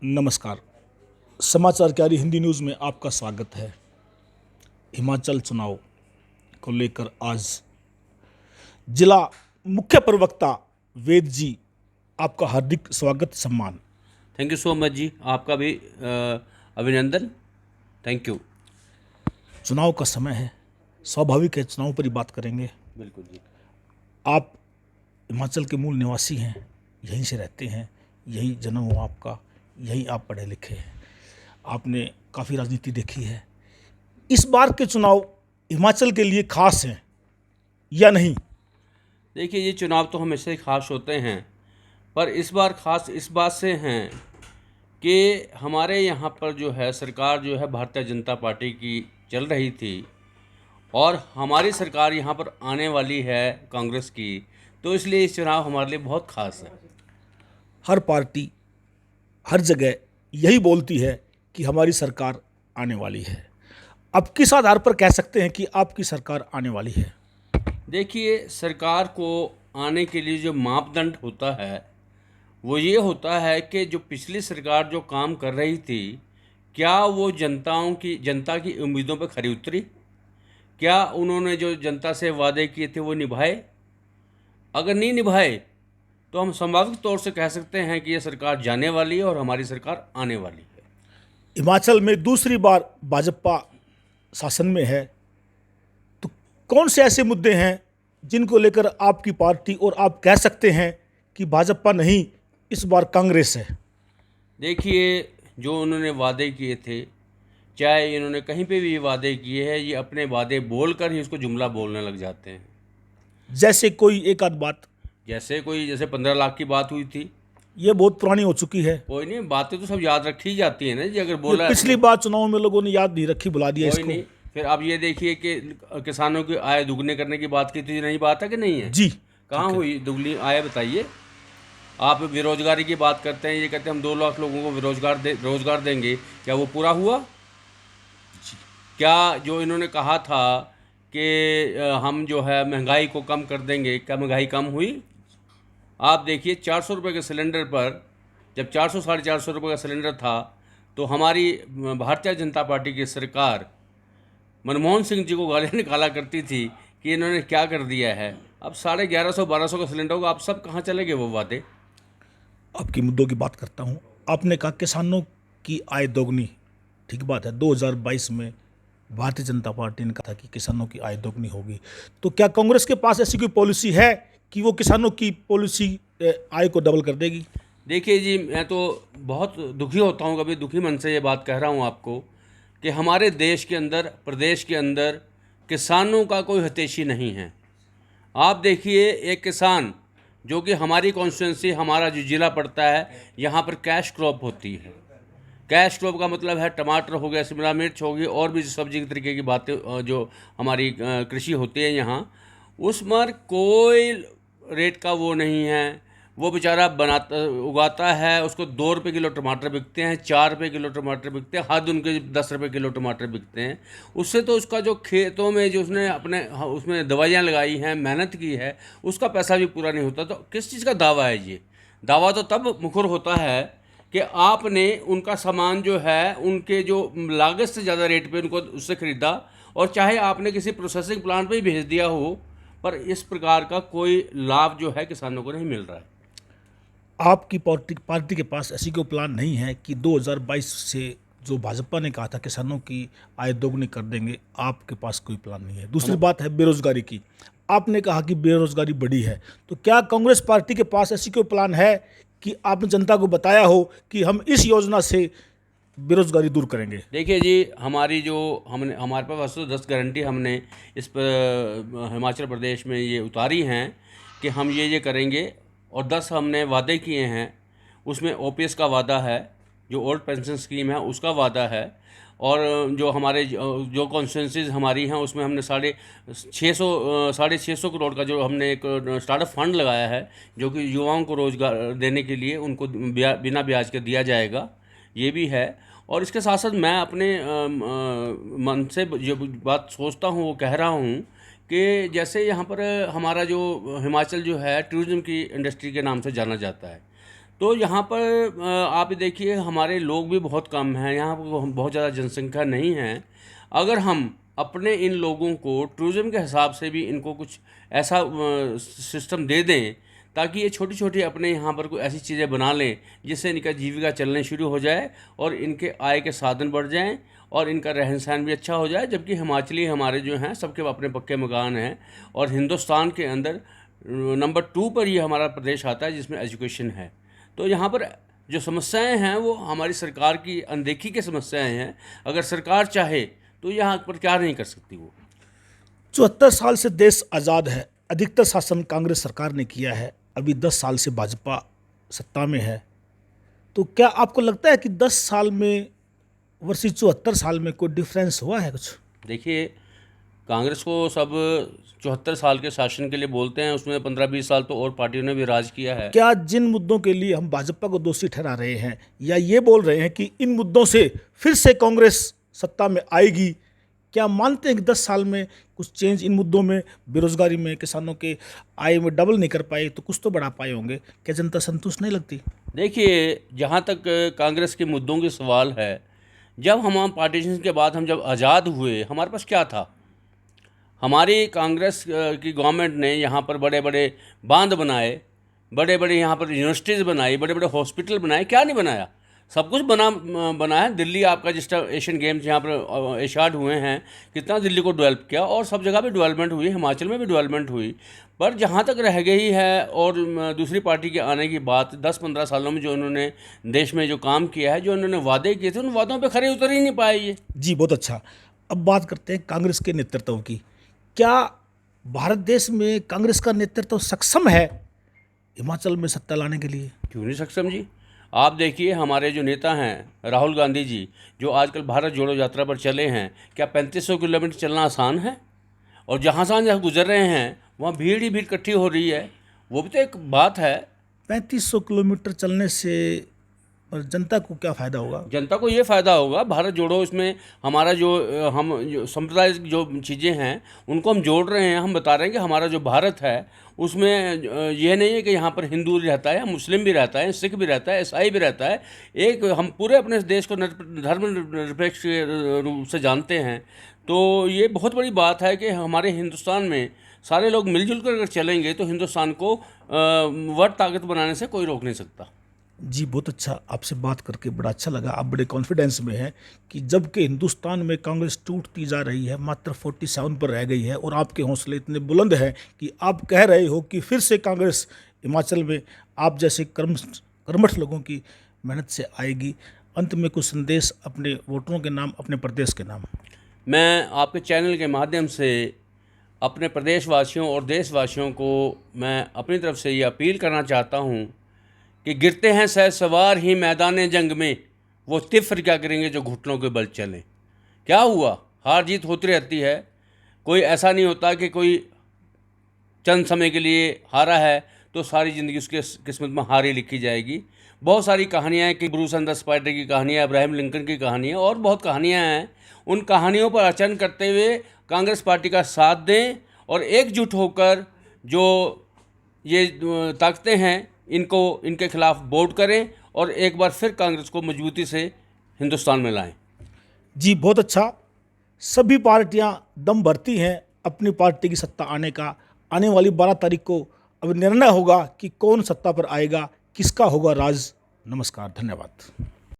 नमस्कार। समाचार क्यारी हिंदी न्यूज़ में आपका स्वागत है। हिमाचल चुनाव को लेकर आज जिला मुख्य प्रवक्ता वेद जी, आपका हार्दिक स्वागत सम्मान। थैंक यू सो मच जी, आपका भी अभिनंदन। Thank you. चुनाव का समय है, स्वाभाविक है चुनाव पर ही बात करेंगे। बिल्कुल जी। आप हिमाचल के मूल निवासी हैं, यहीं से रहते हैं, यही जन्म हुआ आपका, यहीं आप पढ़े लिखे हैं, आपने काफ़ी राजनीति देखी है। इस बार के चुनाव हिमाचल के लिए खास हैं या नहीं? देखिए, ये चुनाव तो हमेशा ही खास होते हैं, पर इस बार खास इस बात से हैं कि हमारे यहाँ पर जो है सरकार जो है भारतीय जनता पार्टी की चल रही थी और हमारी सरकार यहाँ पर आने वाली है कांग्रेस की, तो इसलिए इस चुनाव हमारे लिए बहुत खास है। हर पार्टी हर जगह यही बोलती है कि हमारी सरकार आने वाली है। अब किस आधार पर कह सकते हैं कि आपकी सरकार आने वाली है? देखिए, सरकार को आने के लिए जो मापदंड होता है वो ये होता है कि जो पिछली सरकार जो काम कर रही थी, क्या वो जनता की उम्मीदों पर खरी उतरी? क्या उन्होंने जो जनता से वादे किए थे वो निभाए? अगर नहीं निभाए तो हम संभावित तौर से कह सकते हैं कि ये सरकार जाने वाली है और हमारी सरकार आने वाली है। हिमाचल में दूसरी बार भाजपा शासन में है, तो कौन से ऐसे मुद्दे हैं जिनको लेकर आपकी पार्टी और आप कह सकते हैं कि भाजपा नहीं, इस बार कांग्रेस है? देखिए, जो उन्होंने वादे किए थे, चाहे इन्होंने कहीं पे भी वादे किए हैं, ये अपने वादे बोलकर ही उसको जुमला बोलने लग जाते हैं। जैसे कोई एक आध बात? जैसे 15 लाख की बात हुई थी। ये बहुत पुरानी हो चुकी है। कोई नहीं, बातें तो सब याद रखी ही जाती है ना जी, अगर ये बोला पिछली बार चुनाव में लोगों ने याद नहीं रखी, बुला दिया कोई इसको। नहीं। फिर अब ये देखिए कि किसानों की आय दुगने करने की बात की थी, नहीं बात है कि नहीं है? जी, कहाँ हुई दुगनी आय, बताइए। आप बेरोजगारी की बात करते हैं, ये कहते हैं हम 2 लाख लोगों को रोजगार देंगे, क्या वो पूरा हुआ? क्या जो इन्होंने कहा था कि हम जो है महंगाई को कम कर देंगे, क्या महंगाई कम हुई? आप देखिए, 400 रुपये के सिलेंडर पर, जब 400 साढ़े 400 रुपये का सिलेंडर था, तो हमारी भारतीय जनता पार्टी की सरकार मनमोहन सिंह जी को गालियाँ निकाला करती थी कि इन्होंने क्या कर दिया है। अब 1150 1200 का सिलेंडर होगा, आप सब कहाँ चले गए वो वादे? आपके मुद्दों की बात करता हूँ। आपने कहा किसानों की आय दोगुनी, ठीक बात है। 2022 में भारतीय जनता पार्टी ने कहा था कि किसानों की आय दोगुनी होगी, तो क्या कांग्रेस के पास ऐसी कोई पॉलिसी है कि वो किसानों की पॉलिसी आय को डबल कर देगी? देखिए जी, मैं तो बहुत दुखी होता हूँ, कभी दुखी मन से ये बात कह रहा हूँ आपको, कि हमारे देश के अंदर, प्रदेश के अंदर किसानों का कोई हितैषी नहीं है। आप देखिए, एक किसान जो कि हमारी कॉन्स्टिट्यूंसी, हमारा जो ज़िला पड़ता है, यहाँ पर कैश क्रॉप होती है। कैश क्रॉप का मतलब है टमाटर हो गया, शिमला मिर्च होगी, और भी सब्जी के तरीके की बातें जो हमारी कृषि होती है यहाँ, उस पर कोई रेट का वो नहीं है। वो बेचारा उगाता है, उसको 2 रुपये किलो टमाटर बिकते हैं, 4 रुपये किलो टमाटर बिकते हैं, हद उनके 10 रुपये किलो टमाटर बिकते हैं। उससे तो उसका जो खेतों में जो उसने अपने उसमें दवाइयाँ लगाई हैं, मेहनत की है, उसका पैसा भी पूरा नहीं होता। तो किस चीज़ का दावा है ये? दावा तो तब मुखर होता है कि आपने उनका सामान जो है उनके जो लागत से ज़्यादा रेट पे उनको उससे ख़रीदा, और चाहे आपने किसी प्रोसेसिंग प्लांट पे ही भेज दिया हो, पर इस प्रकार का कोई लाभ जो है किसानों को नहीं मिल रहा है। आपकी पार्टी के पास ऐसी कोई प्लान नहीं है कि 2022 से जो भाजपा ने कहा था किसानों की आय दोगुनी कर देंगे, आपके पास कोई प्लान नहीं है? दूसरी बात है बेरोजगारी की। आपने कहा कि बेरोजगारी बढ़ी है, तो क्या कांग्रेस पार्टी के पास ऐसी कोई प्लान है कि आपने जनता को बताया हो कि हम इस योजना से बेरोजगारी दूर करेंगे? देखिए जी, हमारे पास तो 10 गारंटी हमने इस पर हिमाचल प्रदेश में ये उतारी हैं कि हम ये करेंगे, और 10 हमने वादे किए हैं। उसमें ओपीएस का वादा है, जो ओल्ड पेंशन स्कीम है उसका वादा है, और जो हमारे जो कॉन्स्टिट्यूंसीज हमारी हैं उसमें हमने 650 करोड़ का जो हमने एक स्टार्टअप फंड लगाया है, जो कि युवाओं को रोज़गार देने के लिए उनको बिना ब्याज के दिया जाएगा, ये भी है। और इसके साथ साथ मैं अपने मन से जो बात सोचता हूँ वो कह रहा हूँ कि जैसे यहाँ पर हमारा जो हिमाचल जो है टूरिज़्म की इंडस्ट्री के नाम से जाना जाता है, तो यहाँ पर आप देखिए हमारे लोग भी बहुत कम हैं, यहाँ पर बहुत ज़्यादा जनसंख्या नहीं है। अगर हम अपने इन लोगों को टूरिज़्म के हिसाब से भी इनको कुछ ऐसा सिस्टम दे दें ताकि ये छोटी छोटी अपने यहाँ पर कोई ऐसी चीज़ें बना लें जिससे इनका जीविका चलने शुरू हो जाए और इनके आय के साधन बढ़ जाएं और इनका रहन सहन भी अच्छा हो जाए। जबकि हिमाचली हमारे जो हैं सबके अपने पक्के मकान हैं और हिंदुस्तान के अंदर नंबर 2 पर ये हमारा प्रदेश आता है जिसमें एजुकेशन है। तो यहाँ पर जो समस्याएं हैं वो हमारी सरकार की अनदेखी की समस्याएं हैं। अगर सरकार चाहे तो यहाँ पर क्या नहीं कर सकती वो। 74 साल से देश आज़ाद है, अधिकतर शासन कांग्रेस सरकार ने किया है, अभी 10 साल से भाजपा सत्ता में है। तो क्या आपको लगता है कि 10 साल में वर्षी 74 साल में कोई डिफरेंस हुआ है कुछ? देखिए, कांग्रेस को सब 74 साल के शासन के लिए बोलते हैं, उसमें 15-20 साल तो और पार्टियों ने भी राज किया है। क्या जिन मुद्दों के लिए हम भाजपा को दोषी ठहरा रहे हैं या ये बोल रहे हैं कि इन मुद्दों से फिर से कांग्रेस सत्ता में आएगी, क्या मानते हैं कि 10 साल में कुछ चेंज इन मुद्दों में, बेरोजगारी में, किसानों के आय में डबल नहीं कर पाए तो कुछ तो बढ़ा पाए होंगे? क्या जनता संतुष्ट नहीं लगती? देखिए, जहाँ तक कांग्रेस के मुद्दों की सवाल है, जब हम पार्टीशन के बाद हम जब आज़ाद हुए हमारे पास क्या था? हमारी कांग्रेस की गवर्नमेंट ने यहाँ पर बड़े बड़े बांध बनाए, बड़े बड़े यहाँ पर यूनिवर्सिटीज़ बनाई, बड़े बड़े हॉस्पिटल बनाए, क्या नहीं बनाया? सब कुछ बना है। दिल्ली आपका जिस तरह एशियन गेम्स यहाँ पर एशियाड हुए हैं, कितना दिल्ली को डेवलप किया और सब जगह भी डेवलपमेंट हुई, हिमाचल में भी डेवलपमेंट हुई। पर जहाँ तक रह गई है और दूसरी पार्टी के आने की बात, 10-15 सालों में जो उन्होंने देश में जो काम किया है, जो उन्होंने वादे किए थे, उन वादों पर खरे उतर ही नहीं पाए ये। जी, बहुत अच्छा। अब बात करते हैं कांग्रेस के नेतृत्व की। क्या भारत देश में कांग्रेस का नेतृत्व सक्षम है हिमाचल में सत्ता लाने के लिए? क्यों नहीं सक्षम जी? आप देखिए हमारे जो नेता हैं राहुल गांधी जी, जो आजकल भारत जोड़ो यात्रा पर चले हैं, क्या 3500 किलोमीटर चलना आसान है? और जहाँ जहाँ गुजर रहे हैं वहाँ भीड़ ही भीड़ इकट्ठी हो रही है, वो भी तो एक बात है। 3500 किलोमीटर चलने से पर जनता को क्या फ़ायदा होगा? जनता को ये फ़ायदा होगा, भारत जोड़ो इसमें हमारा जो सांप्रदायिक जो चीज़ें हैं उनको हम जोड़ रहे हैं। हम बता रहे हैं कि हमारा जो भारत है उसमें यह नहीं है कि यहाँ पर हिंदू रहता है, मुस्लिम भी रहता है, सिख भी रहता है, ईसाई भी रहता है। एक हम पूरे अपने देश को धर्मनिरपेक्ष रूप से जानते हैं। तो ये बहुत बड़ी बात है कि हमारे हिंदुस्तान में सारे लोग मिलजुल कर अगर चलेंगे तो हिंदुस्तान को वर्ल्ड ताकत बनाने से कोई रोक नहीं सकता। जी, बहुत अच्छा। आपसे बात करके बड़ा अच्छा लगा। आप बड़े कॉन्फिडेंस में हैं कि जबकि हिंदुस्तान में कांग्रेस टूटती जा रही है, मात्र 47 पर रह गई है और आपके हौसले इतने बुलंद हैं कि आप कह रहे हो कि फिर से कांग्रेस हिमाचल में आप जैसे कर्मठ लोगों की मेहनत से आएगी। अंत में कुछ संदेश अपने वोटरों के नाम, अपने प्रदेश के नाम? मैं आपके चैनल के माध्यम से अपने प्रदेशवासियों और देशवासियों को मैं अपनी तरफ से ये अपील करना चाहता हूँ कि गिरते हैं सवार ही मैदान जंग में, वो तिफ़्र क्या करेंगे जो घुटनों के बल चलें। क्या हुआ? हार जीत होती रहती है। कोई ऐसा नहीं होता कि कोई चंद समय के लिए हारा है तो सारी ज़िंदगी उसके किस्मत में हार ही लिखी जाएगी। बहुत सारी कहानियाँ हैं कि ब्रूस एंड द स्पाइडर की कहानियाँ, अब्राहम लिंकन की कहानियाँ और बहुत कहानियाँ हैं। उन कहानियों पर आचरण करते हुए कांग्रेस पार्टी का साथ दें और एकजुट होकर जो ये ताकतें हैं इनको इनके खिलाफ वोट करें और एक बार फिर कांग्रेस को मजबूती से हिंदुस्तान में लाएं। जी, बहुत अच्छा। सभी पार्टियां दम भरती हैं अपनी पार्टी की सत्ता आने का। आने वाली 12 तारीख को अब निर्णय होगा कि कौन सत्ता पर आएगा, किसका होगा राज। नमस्कार, धन्यवाद।